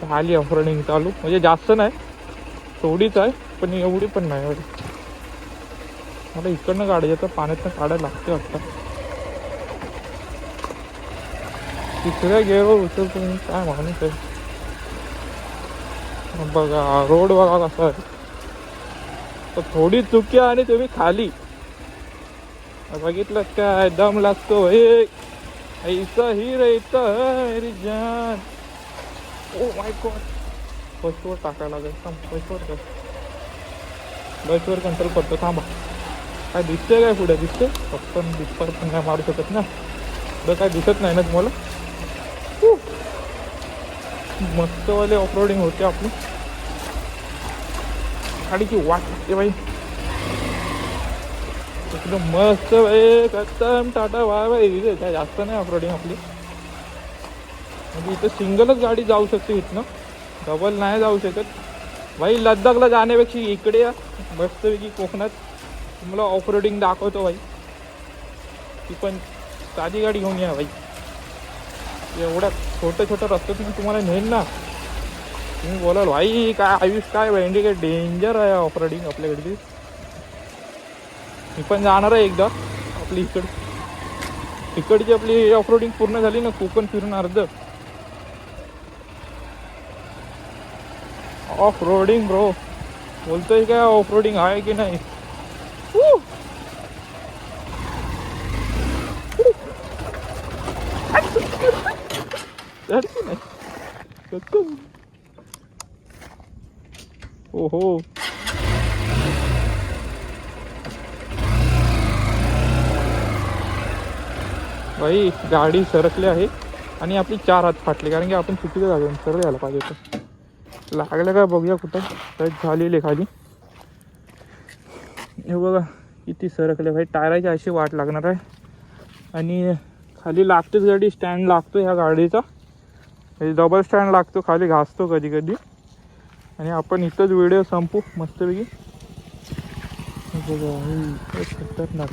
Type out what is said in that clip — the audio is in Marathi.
झाली ऑफरोडिंग चालू, म्हणजे जास्त नाही, थोडीच आहे, पण एवढी पण नाही एवढी. मला इकडनं गाडीचं पाण्यातनं काढायला लागते वाटतं. तिसऱ्या गेअरवर उचलतो मी, काय माणूस आहे. बघा रोड बघा कसा आहे, तर थोडी चुकी आणि तुम्ही खाली. बघितलं काय दम लागतो हे, ऐसा ही रहता है मेरी जान. ओ माय गॉड, बसवर टाकायला लागेल. थांब, बसवर कंट्रोल करतो. थांबा, काय दिसतंय काय पुढे? दिसतंय फक्त, दिसपर पण नाही मारू शकत ना. पुढं काय दिसत नाही ना तुम्हाला? मस्तवाले ऑफरोडिंग होते आपली. गाडीची वाट लागते बाई एकदम मस्त भाई, खतम टाटा बाय बाय. काय जास्त नाही ऑफरोडिंग आपली, म्हणजे इथं सिंगलच गाडी जाऊ शकते, इथनं डबल नाही जाऊ शकत भाई. लद्दाखला जाण्यापेक्षा इकडे या मस्तपैकी कोकणात, तुम्हाला ऑफरोडिंग दाखवतो भाई. ती पण साधी गाडी घेऊन या भाई. एवढ्या छोट्या रस्त्यातून तुम्हाला नेईन ना, तुम्ही बोलाल भाई काय आयुष काय भेंडी, काय डेंजर आहे ऑफरोडिंग आपल्याकडे. मी पण जाणार आहे एकदा आपली इकडची आपली ऑफरोडिंग पूर्ण झाली ना, कोकण फिरून अर्ध ऑफ रोडिंग. ब्रो बोलतोय काय ऑफ रोडिंग आहे की नाही? ओहो, भाई गाडी सरकली आहे आणि आपली 4 हात फाटले, कारण की आपण चुकीच्या जागेवर सरळ यायला पाहिजे होतं. लागलं का बघूया कुठं टच झालेली खाली. हे बघा किती सरकले भाई. टायराची अशी वाट लागणार आहे. आणि खाली लागतेच गाडी, स्टँड लागतो ह्या गाडीचा, डबल स्टँड लागतो, खाली घासतो कधी कधी. आणि आपण इथंच व्हिडिओ संपू मस्तपैकी. बघा खतरनाक.